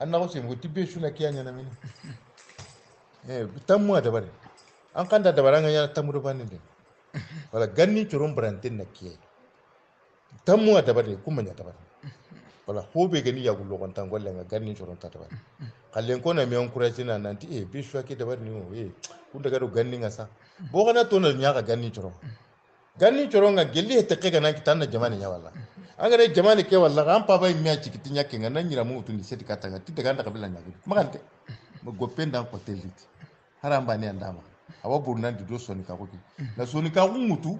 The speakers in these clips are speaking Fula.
anna ko sem goti be shuna kiyanya na mini tamu da bare an kan da baranga ya tamu do baninde wala ganni coron branten na kiye tamu da bare kuma nya da bare wala hobe gani ya gullo kon tan golle nga ganni coron ta da bare kallen ko na mi encourage na nanti be shwa ke da bare ni o kun daga do ganni nga sa bo kana to na nya ka ganni coron nga gelli hete ke gana kitanna jamani nya wala angare jamani ke wala kan papa mi a cikiti nya ke ngana nyira mu tundi seti katanga ti daga nda kabila nya magante mo gopenda ko teliti haramba ne andama awa burnan di do soni ka koki na soni ka mutu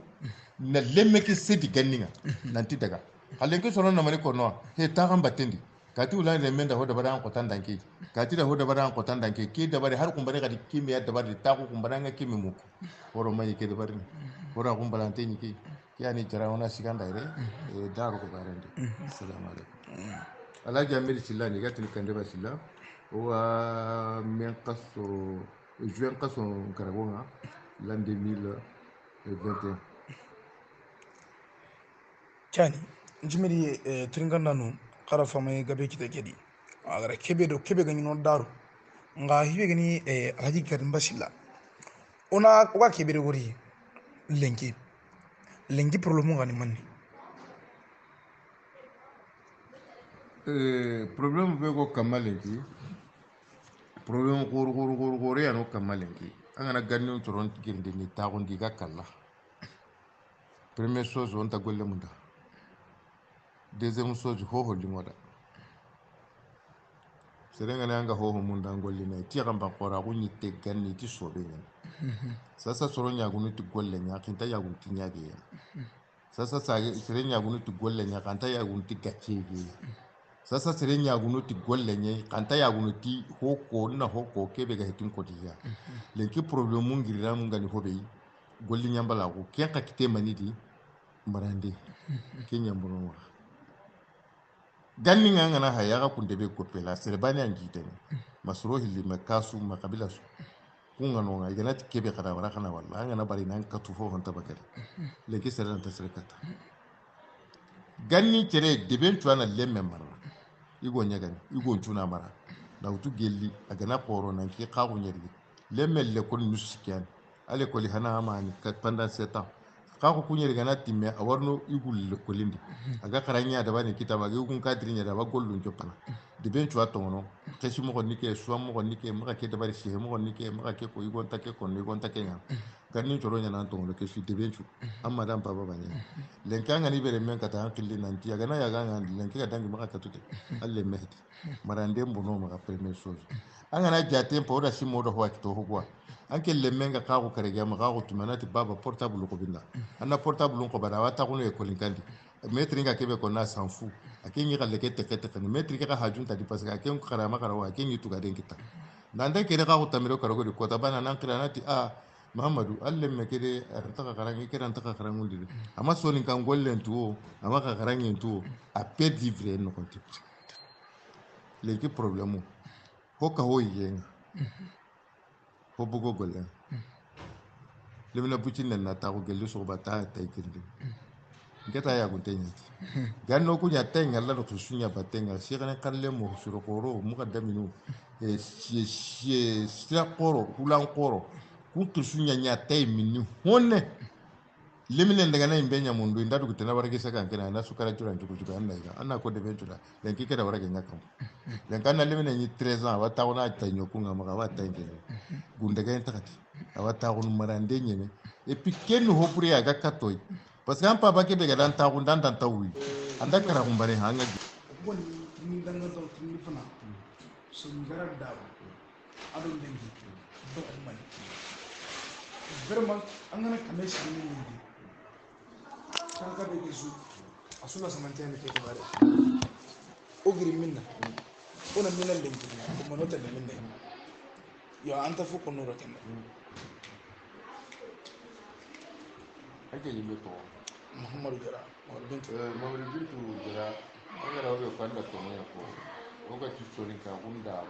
na lemme ke seti ganninga nanti daga halen ke sono na mari ko no he ta kan batendi kati ulan le menda hoda bara an ko tan danke kati da hoda bara an ko tan danke ke da bare har kumbare kadi kimi ya da bare ta ko kumbara nga kimi mu woro mai ke da bare woro kumbalante ni ke yani jara wana siganda ire daru ko barende assalamu alaikum ala jamil sillani gatin kande ba silla wa men kaso juin kaso karabonga l'an 2021 chani njimiri tringanda no kara fama gabe kita kedi agara kebe do kebe gani no daru nga hibe gani alhaji karim basilla ona wa kebe do wori lengi problème ngani manni problème be ko kamalenki problème gor ya no kamalenki angana ganni toron girndi ni tagundi ga kala première chose on ta golle munda deuxième chose ho limoda serenga nanga ho munda ngolli nay ti gamba qora ko nyitte ganni ti sobe nyen sasa soro nya gunu ti golle nya kinta ya gun ti nyaage ya sasa sere nya gunu ti golle nya kanta ya gun ti gacceege sasa sere nya gunu ti golle nya kanta ya gunu ti hoko kebe ga hitin ko diya lenki problème mun ngirira mun gani hobe golli nyambala ko ken ka kite manidi marande kenya mbono ganni nga ngana haya ga kunde be kopela sere bani angite masro hilli makasu makabila su kunga no nga igana kebe kada wara kana walla ngana bari nan katu fo hon tabakari lenki sere nan tasere kata ganni kere deben tuana lemme mara igo nyagani igo tuna mara dawtu gelli agana poro nan ki qagu nyeri lemme le kon nuskian ale ko li hana amani ka pendant 7 ans kako kunyeri gana timme awarno igul le kolindi aga karanya da bani kitaba ga kun kadrinya da ba gollun jopana deben tuwa tongono keshi mo nike suwa mo nike maka ke da bari shehe mo nike maka ke ko igon take ko igon take nya ganni toro nya nan tongono keshi deben tu amma dan baba banya lenka ngani bere men kata hankili nanti aga na ya ga ngani lenka ga dangi maka tatude alle mehdi marande mbono maka première chose angana jate po da simo do hwaki to hugwa anke lemenga ka ko kare ga maka ko tumanati baba portable ko binda anna portable ko bada wata ko ne ko linkandi metri nga kebe ko na sanfu akenyi ka leke teke teke ni metri ka hajunta di parce que aken ko kara makara wa akenyi tuga den kita nanda kede ka ko tamiro karo ko di ko tabana nan kira nati Muhammadu alle me kede arta ka karangi kede anta ka karangundi ama soni kan gollen tuo ama ka karangi tuo a pet vivre no konti leki problème ho ka ho yenga ho bugo gollen lemina bucin na ta ko gelu so bata ta ikindi ngeta ya guntenya ganno ku nya tenga la to sunya batenga sirane kalle mo suro koro mu ka daminu sia koro kulan koro ku to sunya nya tay minni honne lemine daga na imbe nya mundu ndadu kutena warage saka kana na sukara jura njuku juga anna ko de ventura len ki kada warage ngakam len kana lemine ni 13 ans wata ona tanyo ku ngama ka wata ngene gunde ga entakati awata kun marande nyene et puis ken ho puri aga katoy parce que ampa ba ke be ga dan ta kun dan tawui anda kara kun bare hanga bon ni danga to ni fana so ngara daw adon dengi to almani vraiment angana kameshi ni ndi kanka be gisu asuna samantene ke ko bare ogiri minna ona minna lengi ko monota de minna yo anta fu ko nuro kenna ake yimbe to muhammadu jara mawri bintu jara angara wo ko anda to ne ko o ga ci sori ka gunda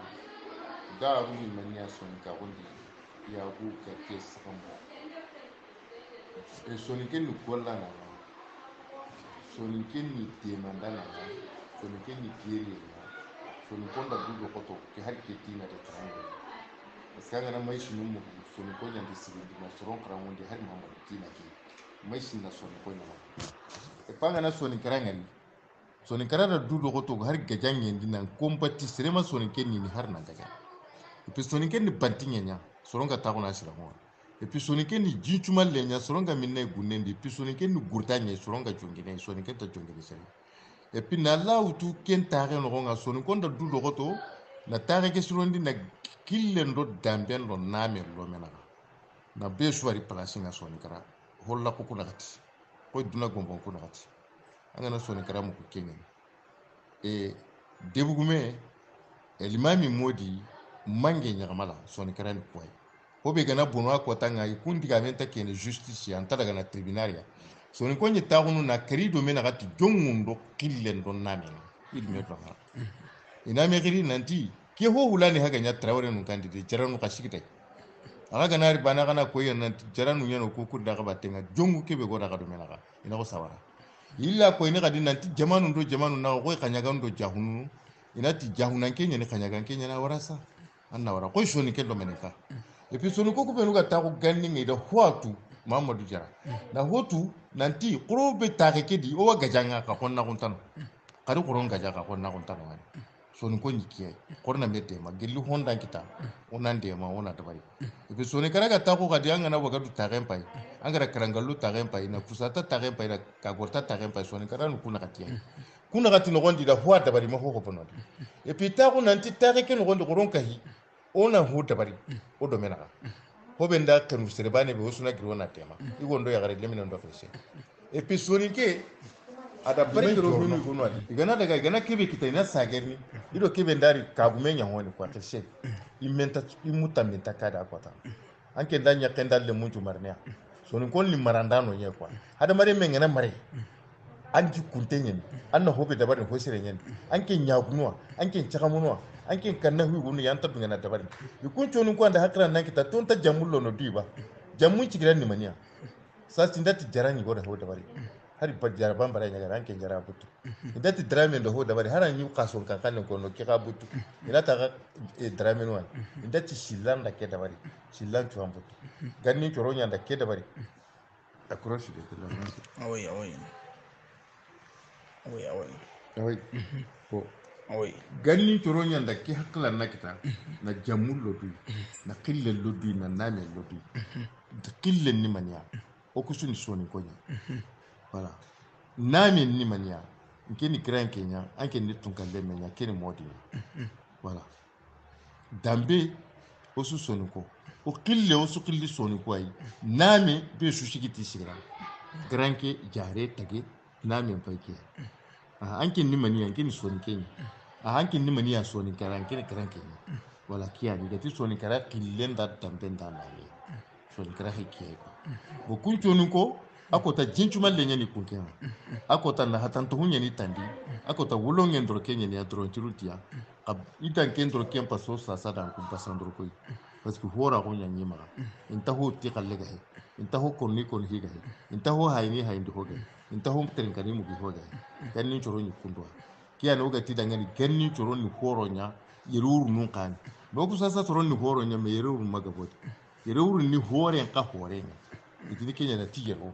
da ru ni manya soni ka gundi ya ku ka ke sakambo e soni ken ni golla na soni ken ni te mandana soni ken ni kiri na soni konda dudo koto ki har ke tina da tsango parce que ngana mai shi mu soni ko nyande sibindi na soron karamundi har mamma tina ke mai shi na soni ko nyama e panga na soni karangani soni karada dudo koto har gajan yendi nan kompati sirema soni kenni ni har nan gajan e puis soni kenni bantinya nya soron ka ta kuna shira mo e puis soni kenni jinchuma lenya soron ka minne gunnendi puis soni kenni gurtanya soron ka jongine soni kenta jongine sere et puis na lautu ken tare no nga soni konda dudo koto na tare ke surondi na killen do damben do name lo mena na be suwari place nga soni kara holla ko kuna gati ko duna gombon kuna gati angana soni kara mu ko kengen e debugume limami modi mange nyagamala soni kara ni koy hobe gana bonwa ko tanga kundi ga menta ken justice anta daga na tribunaria soni ko ni taxunu na kari do mena gati jongundo killen do name ilme do ha ina me giri nanti ke ho hulani haga nya trawre nun kandide jaranu ka sigite aga ganari bana kana ko yen nanti jaranu nyano ko kunda ka batenga jongu kebe go daga do mena ga ina ko sawara illa ko ina kadi nanti jamanu do jamanu na ko kanyaga ndo jahunu ina ti jahunan kenya ne kanyaga kenya na warasa anna wara ko soni ke do meneka et puis soni ko be nuga ta ko ganni ngi da hoatu mamadou jara na hotu nanti quro be taake kedi o gajanga ka konna kuntan kari qoron gaja ka konna kuntan wani soni ko nyikiye korna mete ma gelli honda kita onande ma ona tabari et puis soni kara ka ta ko gadi anga na wagadu taake pai angara karangallu taake pai na kusata taake pai na ka gorta taake pai soni kara nu kuna katiya kuna kati no gondi da huwa tabari ma hoko pono et puis ta ko nanti taake ken gondi qoron kahi ona hu tabari o do mena hobe nda kanu serebane be osuna giro na tema igondo ya gare lemina ndo fese et puis soni ke ada bari do hunu gono adi igana daga igana kebe kita ina sagerni ido kebe ndari kabumenya honi kwa teshe imenta imuta menta kada kwata anke ndanya kenda le munju marnya soni kon li marandano nye kwa hada mare mengena mare anji kuntenyen anna hobe da bari hosire nyen anke nyagunwa anke chakamunwa anke kanna hu gunu yanta bingana da bari yukun chonu kwanda hakra nan kita tonta jamullo no diba jamun cigiran ni mania sa sindati jarani go da ho da bari hari pa jaraban bara nyaga anke jara butu indati drame ndo ho da bari haran yu kason kan kan ko no kika butu ina ta drame no indati silanda ke da bari silan tu ambutu ganni choro nyanda ke da bari akroshi de la awi awi ko awi ganni choro nyanda ke hakla na kita na jamul lodu na qille lodu na name lodu qille ni mania o kusuni soni ko nya voilà name ni mania nkeni grand kenya anke ni tunkalle menya keni modi voilà dambe o su soni ko o qille o su qille soni ko ay name be su shigiti sigra grand ke jare tage name fake anke ni mania anke ni soni kenya hankin ni mani ya soni karan kene karan kene wala kiya ni gati soni kara killen da damben da nani soni kara hikiye ko bo kunchonu ko akota jinchuma lenya ni kunkena akota na hatan to hunya ni tandi akota wulongen dro kenya ni adro tirutia ab itan ken dro ken paso sa da ku pasandro ko parce que hora ko nya nyima inta ho ti kalle ga inta ho konni kon higa inta ho hayni hayndi ho ga inta ho trinkani mu gi ho ga kan ni choro ni kundwa kiya no ga tidanga ni kenni choro ni horonya yeruru nun kan no ku sasa choro ni horonya me yeruru magaboti yeruru ni hore ka horenga itini kenya na tijero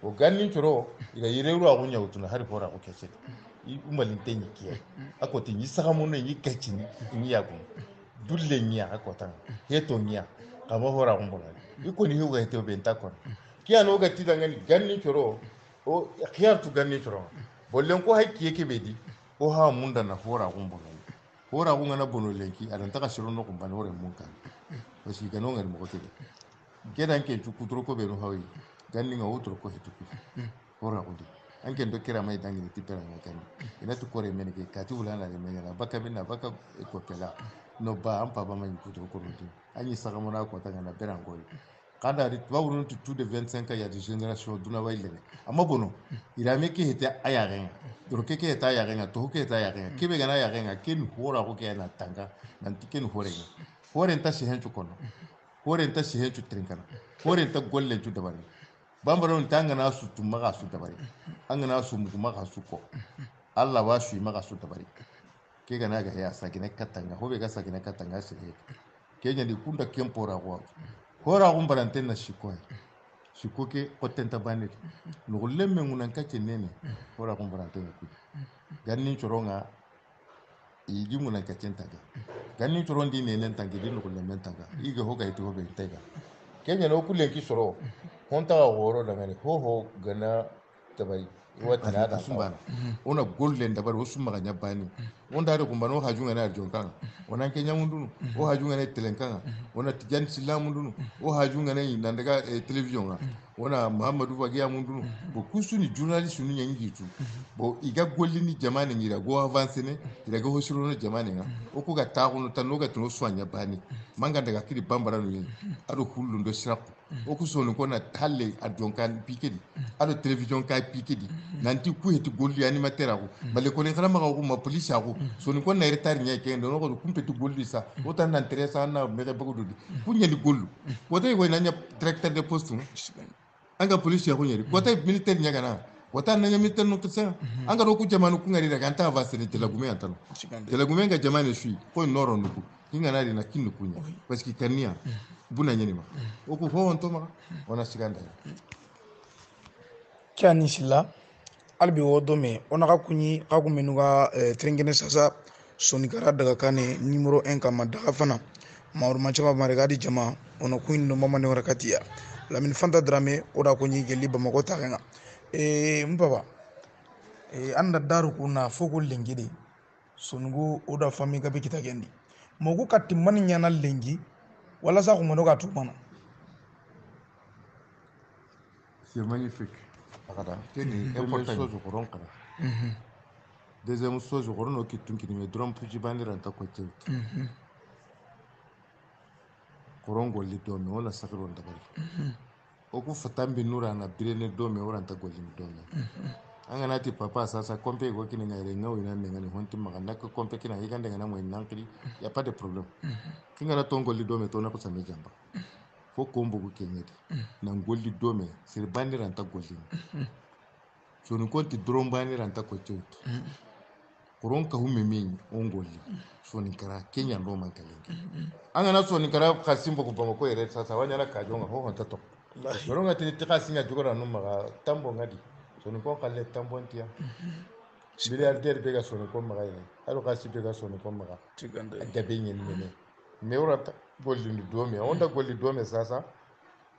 o ganni choro ila yeruru agunya utuna hari hora ko kese i umalin tenyi kiya akoti ni sagamu ne ni kachini ni yagu dulle nya akota heto nya kama hora kumbona iko ni huga heto benta kon kiya no ga tidanga ni ganni choro o khiyar tu ganni choro bollen ko hay kiye kebedi o ha munda na hora kumbono hora kunga na bono lenki adanta ka shiro no kumbana hore munka wasi gano ngal mo kote gedan ke tu kutro ko be no hawi ganni nga utro ko hituki hora kundi anke ndo kira mai dangi ni tipera ngakani ina tu kore mene ke kati ulana le mene na baka binna baka ko pela no ba ampa ba mai kutro ko ndo anyi saka mona ko tanga na berangoli kada rit ba wurun tu de 25 ya de generation duna wailene amma bono ira me ke hete ayaren doro ke hete ayaren to ke hete ayaren ke be gana ayaren ken hora ko ke na tanga nan tiken hore hore ta shi henchu kono hore ta shi henchu trinkana hore ta golle ju dabari bambaron tanga na su tumaga su dabari an na su mu maga su ko Allah wa shi maga su dabari ke gana ga ya sagine katanga hobe ga sagine katanga sire kenya di kunda kempora kwa hora kumbarante na shiko ke potenta banit no lemme ngunan kace nene hora kumbarante na kudi ganni choronga igi ngunan kace taga ganni choron di nene tangi di no lemme taga ige hoga ito hoga itega kenya no kulen ki soro honta woro da ngani ho gana tabari wata na da sumbana ona golden da bar wasu maganya bani onda da kumbano hajunga na arjonkan ona kenya mundunu o hajunga na telenkanga ona tijan silla mundunu o hajunga na nandaga television ona muhammadu bagiya mundunu bo kusuni journalist nu nyangi tu bo iga golli ni jamani ngira go avance ne iraga hosiro no jamani nga o ko ga taunu tanoga tuno swanya bani manga daga kiri bambara no yin ado hullu ndo siraku o ku sonu ko na talle arjonkan pikedi ado television ka pikedi nanti ku heti golli animateur ako bale ko ne kala maga ko ma police ako sonu ko na retard nya ke ndo ko kumpe tu golli sa o tan nan teresa na mege bago dudi ku nyali gollu ko tay ko nanya directeur de poste anga police ako nyari ko tay militaire nya kana ko tan nanya militaire no kisa anga ro ku jamanu ku ngari daga anta vasene telagume antano telagume ga jamanu shui ko noro nuku kinga nari na kinu kunya parce que kania buna nyani ma o ko ho on to ma ona siganda kyani sila albi wodo me ona ka kunyi ka kumenu ka trengene sasa sonikara daga kane numero 1 kama daga fana mauru machama marigadi jama ona kuin no mama ne warakatia lamin fanta drame oda kunyi geli ba mako tagenga mpaba anda daru kuna foko lengide sonugo oda fami ka bikita gendi mogu katimani nyana lengi wala sa kumano ka tumana. C'est magnifique. C'est important chose au coron kana. Deuxième chose au coron qui tunki ni drum puji bandi ranta ko tew. Coron golli do me wala sakro ndabari. Oku fatambi nura na birene do me oranta golli do me. Anga nati papa sasa kompe go kini ngare ngaw ina ngani honti maga nak kompe kina higande ngana mo nankri y a pas de problème. Kinga na tongolli do me to na ko same jamba. Fo kombo ko kenyedi na ngolli do me sir bandi ranta golli. So ni konti drum bandi ranta ko tew. Koron ka humme min ongolli so ni kara kenya ndo man kalengi. Anga na so ni kara kasimbo ko bamako ere sasa wanya na ka jonga ho honta to. Koronga tini tika singa jugora no maga tambo ngadi. Soni ko kalle tambontia milliardaire be ga soni ko maga ina alo ka sibe ga soni ko maga tiganda gabe nyen mene me orata golli do me onda golli do me sasa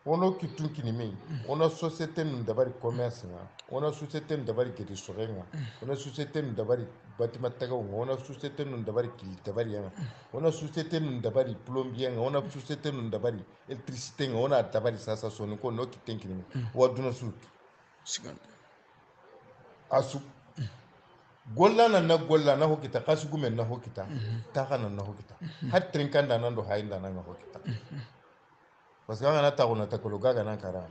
ono kitunki ni me ona société nun dabari commerce nga ona société nun dabari gedi sorenga ona société nun dabari bâtiment taga ona société nun dabari kili dabari nga ona société nun dabari plombier nga ona société nun dabari électricité nga ona dabari sasa soni ko no kitunki ni me waduna sut siganda asu golla na golla na hokita kasugumen na hokita takana na hokita har trinkanda nan do hainda na hokita parce que ngana ta ona ta kologa na kara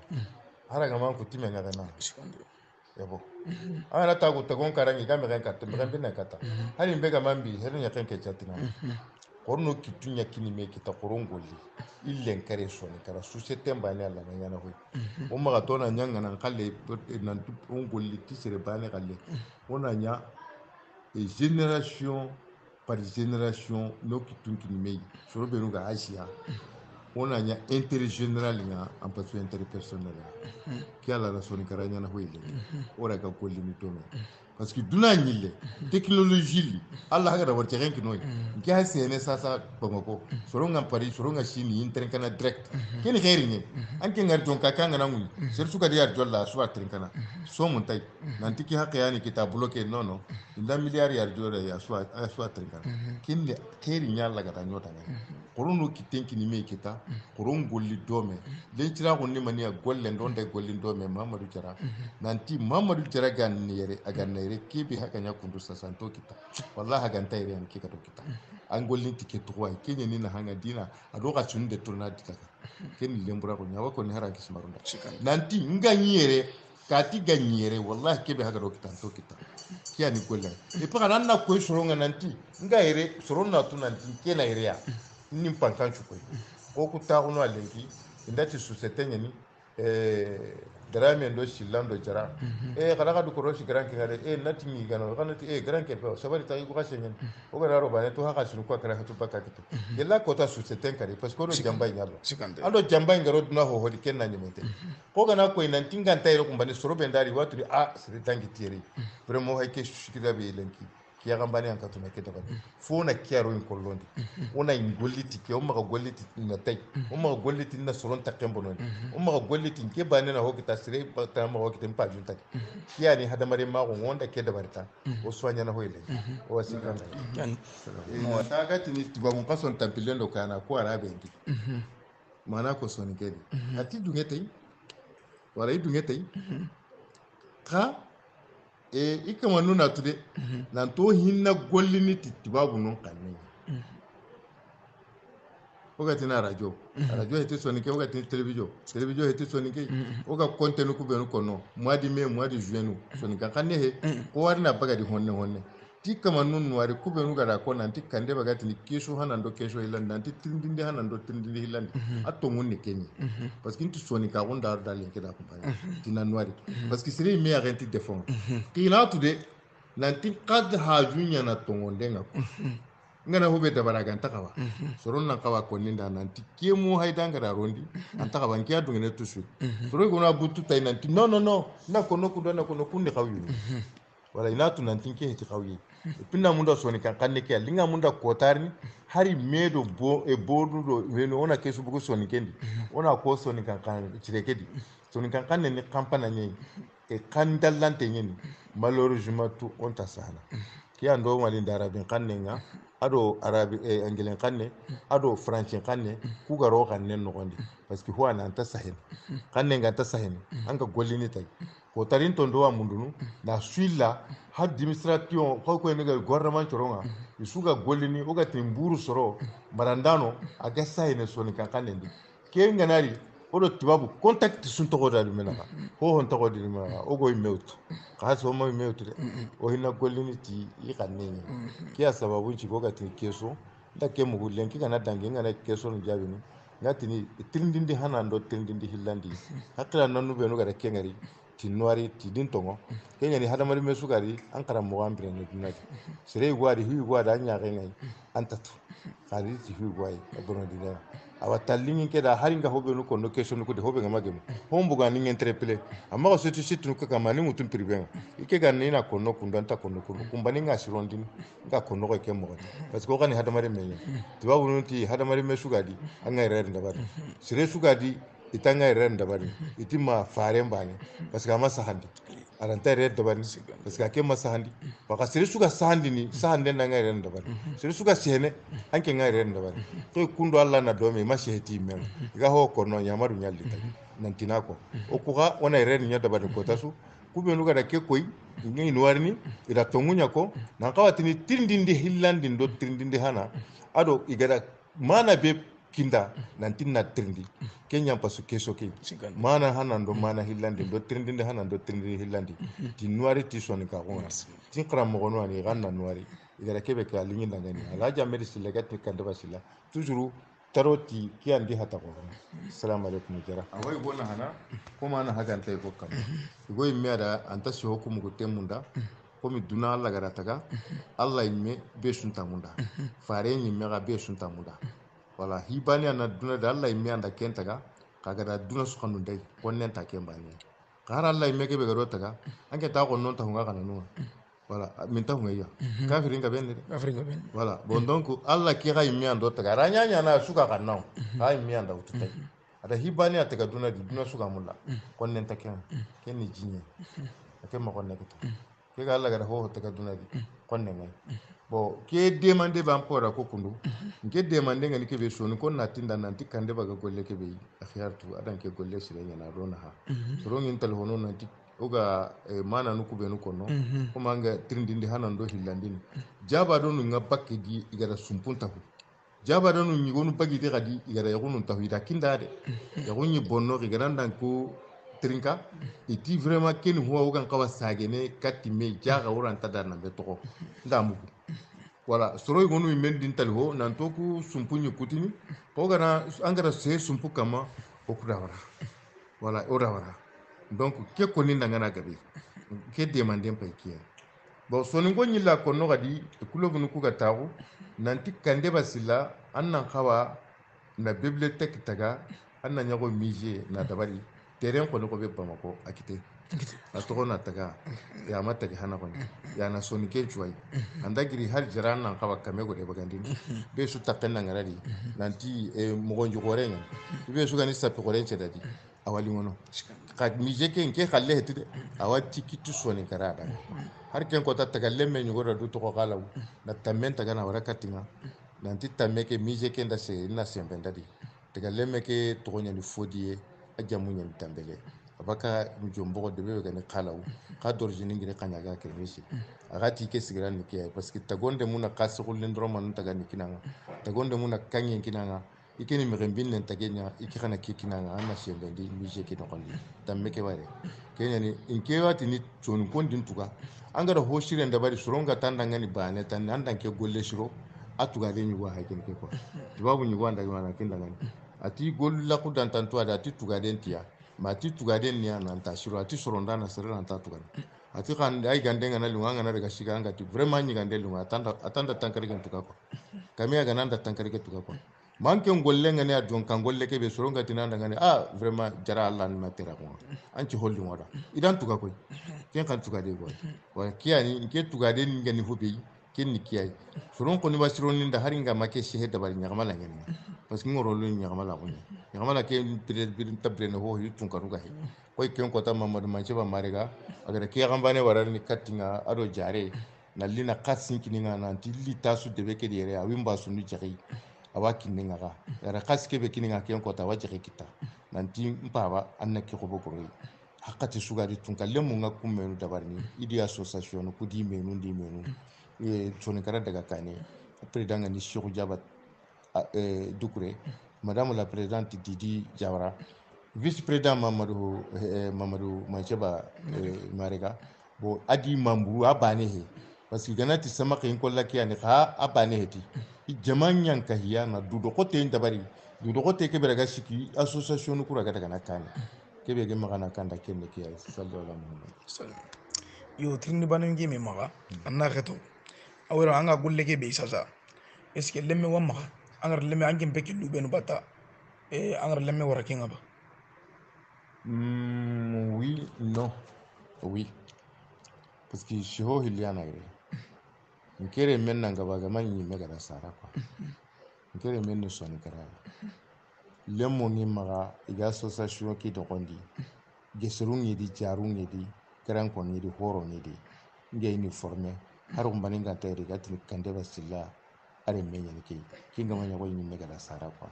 hara ga man kutime ngana na yabo ana ta ko tagon karangi ga me kan katta me kan binna kata hari be ga mambi herin ya kanke chatina korno kitunya kini me kita korongoli illen kare so ni kara société mbani alla na yana hoy o maga to na nyanga nan kalle nan ongoli tisere bane kalle ona nya et génération par génération no kitunki ni me so be no ga asia ona nya intérêt général nga en parce intérêt personnel ki ala la so ni kara nya na hoy le ora ga golli ni to parce que duna ñille technologie li Allah haga da warti renki noy ngi ha sene sasa bamako soronga Paris soronga Chine intren kana direct keni khairi ni anke ngar ton ka kanga nangu ser suka diar jolla suwa tren kana so mun tay nanti ki haqa yani kita bloquer non inda milliard yar jolla ya suwa tren kana kinle khairi nyalla ga ta nyota ngani korono kitenki ni me kita koron golli dome len tira ko ni mani golle ndonde golli dome Mamadou Jara nanti Mamadou Jara gan yere agan kibi haka nya kundu sasanto kita wallahi hagan tayre an kika to kita an gollin tike to way kenya ni na hanga dina ado ka tunde turna dikaka ken lembura ko nyawa ko ni haran kismarunda nanti nganyere kati ganyere wallahi kibi haka do kita to kita kiya ni golla e pa nan na ko soronga nanti ngayere soronna to nanti kena ire ya nim pankan chuko ko ku ta ko no alenki indati société nyani darame ndo shillando jara kada ka du koroshi gran ke ngade nati mi gano kana ti gran ke pe sabari ta ko kashenyen o ga ro bane to ha kashin ko kara hatu bakakito yella kota su seten kare parce que ro jamba nyalo ando jamba ngaro duna ho hodi ken nani mete ko gana ko nan tingan tayro kumbani soro bendari watu siri tangi tiri vraiment hay ke shikida be lenki kiya gambani an katuna ke daga fo na kiyaro in kollondi ona in golliti ke o maga golliti na tay o maga golliti na soron takembo non o maga golliti ke bane na hokita sire ta ma hokita pa junta kiya ni hada mare ma wonda ke da barta o swanya na hoyle o wasika no ta ga tini tibabun kason tampilendo kana ko arabe ngi mana ko soni kedi ati dungete wala i dungete ka ikama nuna tude nan to hinna gollini titibabu non kanne ogati na radio hete sonike ogati television hete sonike oga contenu ku benu kono mois de mai mois de juin sonika kanne he ko warina bagadi honne tikama nun wari ku benu gara ko nan tikande bagati ni keso hanando keso ilanda nanti tindinde hanando tindinde hilandi atto munni kenyi parce que tu sonika onda dalin keda compagnie tinanwari parce que sire me arrêter défendre kila tude nanti qad hajunya na tongondenga ngana hobe dabaraga antakawa soron nan kawa koninda nanti kemu haidanga da rondi antakawa nkiya dungene tout suite soro gona butu tay nanti non na kono kudana kono kunde kawyu wala inatu nanti ke heti kawyi pinna munda soni kan kanne ke linga munda kotarni hari medo bodu do weno ona kesu bugo soni kendi ona ko soni kan cirekedi soni kan kanne ni kampana nyi kandallante nyeni malheureusement tout on ta sala ki ando mali darabin kanne nga ado arabi angelen kanne ado francin kanne ku garo kanne no gondi parce que huwa nan ta sahen kanne nga ta sahen anga gollini tay ko tarin to ndo wa mundunu na suilla ha administration ko ne ga gouvernement choronga isuga gollini o ga timburu soro marandano aga sahen so ni kanne ndi ke nganari odo tibabu contact sun to goda mena ho hon to godi mena o go mewtu ka so mo mewtu de o hinna gollini ti i kanne ni kiya sababu ci go ga ti keso da ke mu gulen ki kana dangi ngana keso no jabi ni ngati ni tirindindi hanando tirindindi hillandi hakla nanu be no ga ke ngari ti noiri ti din tongo kenya ni hadamari mesugari an kara mo ambire no dunati sere gwadi hu gwada anya ngai antatu khari ti hu gwai abono dina awa tallingi ke da haringa hobe no kono question ko de hobe ga magemu hombu ga ni entrepele amma ko setu situ ko kama ni mutum privé ike ga ni na kono kundanta kono kumbani nga sirondin ga kono ko ke mo parce que ko ni hadamari me ti babu no ti hadamari mesugadi an ngai rer ndabari sere sugadi itanga ren dabari itima fare mbani parce que ama sahandi aranta ren dabari parce que ake masahandi baka sere suga sahandi ni sahande na ngai ren dabari sere suga sene anke ngai ren dabari to kundo alla na dome ma sheheti men ga ho kono nyamaru nyalli tay nantina ko o kuga ona ren nya dabari ko tasu kube nuga da ke koy ngi nuwarni ida tongunya ko na kawatini tirindindi hillandi ndo tirindindi hana ado igada mana be kinda nanti na trindi kenya pasu keso ke mana hanando mana hillandi do trindi hanando trindi hillandi ti nuari ti soni ka on tin kram mo no ani ganna nuari igara kebe ka lingi ndangani ala jamedi sile gatni kande basila toujours taroti ki andi hata ko assalamu alaikum jara awai bona hana kuma na hagan tay ko kam go imme da anta shi hukumu ko temunda ko mi duna Allah gara taga Allah imme be sunta munda fare ni me ga be sunta munda wala hibani ana duna da Allah imi anda kenta ga kaga da duna su kanu dai wannan ta ken bani har Allah imi ke be garo ta ga anke ta ko non ta hunga kana no wala min ta hunga ya kafirin ga ben wala bon donc Allah ki ga imi ando ta ga ranya nya na suka kan naw ha imi anda ututai ada hibani ata ga duna di duna suka mulla wannan ta ken ni jinye ake ma konne ke ga Allah ga ho ta ga duna di konne ngai bo ke demande ban pora ko kundu ke demande ngani ke be sonu ko natinda nanti kande baga golle ke be akhiyartu adan ke golle sire nyana rona ha soro ngin tel hono nanti oga mana nuku be nuko no ko manga trindindi hanando hillandini jaba do nu ngabakke di igara sumpunta ko jaba do nu nyigonu bagi de gadi igara yagunu tawida kinda de yagunu bonno igara ndan ko trinka iti vraiment ken huwa ugan kawa sagene katti me jaga wuran tada na be to ndamu wala soro gonu men din talho nan to ku sumpunyu kutini ko gana angara se sumpu kama o kudawara voilà ora wara donc ke koni nangana gabe ke demanden pay kiya bon soni ngo nyilla ko no gadi kulo bunu ku gatawu nanti kande basila annan khawa na bibliothèque taga anna nyago musée na dabari terrain ko no ko be bamako akite a togo na taga ya mata hana kon ya na soni ke chuai anda giri har jaran nan khawa kame go de bagandin be su tapenna ngaradi nanti mogonjo gore ngan be su gani sappe gore chedadi awali ngono kad musée ke nke khalle hetide awati kitu soni karada har ken ko tattaga lemme nyugora du to ko galaw na tamen taga na wara katinga nanti tamme ke mije ke nda se na sembe ndadi taga lemme ke to nya ni fodie a jamu nya tambele abaka njombo de be ga ni khalaw ka dorjini ngire kanya ga ke mishi agati ke sigira ni ke parce que tagonde muna kasul ndro man taga ni kinanga tagonde muna kanye kinanga ikeni mirembin nen tagenya ikana ke kinanga ana sembe ndi mije ke no kondi tamme ke bare kenya ni inke wati ni chon kondin tuga angara ho shiren da bari suronga tanda ngani bane tan andan ke golle shiro atuga de nyuwa hakin ke ko babu nyuwa nda mana kin ngani ati golla ku dan tan to ada ati tuga den tiya ma ati tuga den niya nan ta shiro ati suronda na sirran ta tuga ati kan ai gande ngana lunga ngana daga shiga anga ti vraiment nyi gande lunga atanda tankari kan tuga ko kamiya ganan da tankari ke tuga ko manke golle ngani adon kan golle ke be suronga tinanda ngani vraiment jara Allah na tera ko anci holli wada idan tuga ko ken kan tuga de go wa kiyani nke tuga de ngani hobi ken ni kiyai suron ko ni basiron ni da haringa make shehe da bari nyagama la ngani parce que ngoro lu nyagama la ko nyagama la ke birin tabre no ho yutun ka ruga he ko ken ko ta mamadu manche ba mariga agara ke gambane warar ni katinga ado jare na lina katsin kininga na tilli tasu de beke de ya wimba sunu jari awa kininga ga ara kaske be kininga ken ko ta wajire kita nanti mpaba anna ke ko bokoro hakati sugari tun kalle mun ga kun menu dabarni idi association ku di menu soni kara daga kane président ni Cheikh Jabat Dukure madame la présidente Didi Jawara vice président Mamadou Mancheba Marega bo adi mambu abane he parce que ganati sama kin kolla kiyani ha abane heti jamanyan kahiya na dudo kote dabari dudo kote ke beraga siki association ku raga daga nakane kebe ge magana kanda kenne kiya sallallahu alaihi wasallam yo trini banu ngi mi maga anna khato awra anga gulle ke be sasa est ce que lemme wa maga angar lemme angin be kilu benu bata angar lemme wara kinga ba oui non oui parce que shiho hiliana ire nkere men nanga baga manyi mega da sara kwa nkere men no soni kara lemmo ni maga iga association ki to kondi geserun yedi jarun yedi karan kon yedi horo yedi nge ni formé haru mbani ga tayri ga tin kande basilla are menya ni ki kinga manya ko ni mega da sara kwa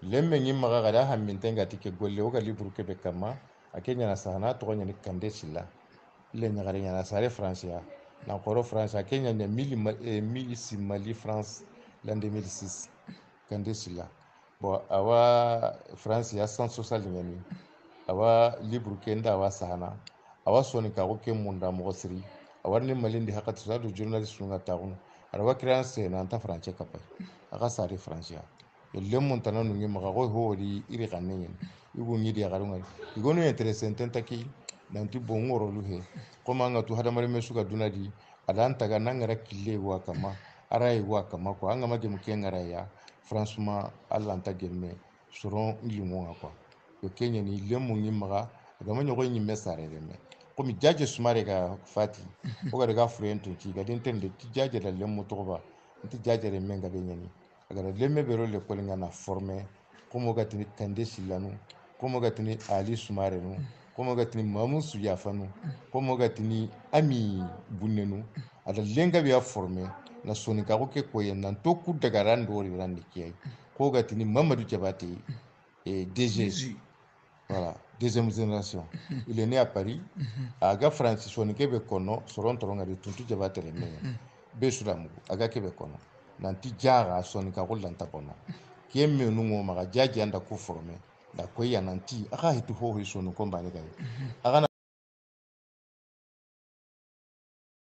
lemme ni maga ga da hammin tenga tike golle o ga libru ke be kama akenya na sana to ni kande silla le nyagare nyana sare france ya na koro france akenya ne mili Mali France l'an 2006 kande silla bon awa france ya sans social ngani awa libru kenda awa sana awa soni ka ko ke munda mo siri awa ni malindi hakati sa do journalist nga taun arawa créance na anta france kapay aka sare france ya le montana no ngi maka ko hori iri kanne igu ngi dia garunga igonu interessant tantaki nanti bongoro luhe koma nga tu hadamare mesuka dunadi adanta ga nangara kille wa kama arai wa kama ko anga magem kengara ya franchement allanta gemme soron limonga ko yo kenya ni lemu ngi maga ga manyo ko nyi mesare reme ko mi jaje sumare ga fati o ga daga frento ki ga den tende ti jaje da lemu to ba ti jaje re menga be nyani aga lemme be ro le ko nga na former ko mo ga tini kande silanu ko mo ga tini ali sumare no ko mo ga tini mamusu yafanu ko mo ga tini ami bunnenu ada lenga be ya former na soni ka ko ke ko yen nan to ku daga rando ri randi kiyai ko ga tini Mamadou Diabaté et DG voilà deuxième génération il est né à Paris aga France soni ke be kono soron toronga de tuntu Diabaté le men be suramu aga ke be kono nanti jara soni ka ko lanta bono kemme nungo maga jaji anda ku former da ko ya nanti aka hitu ho soni ko mbane ga aga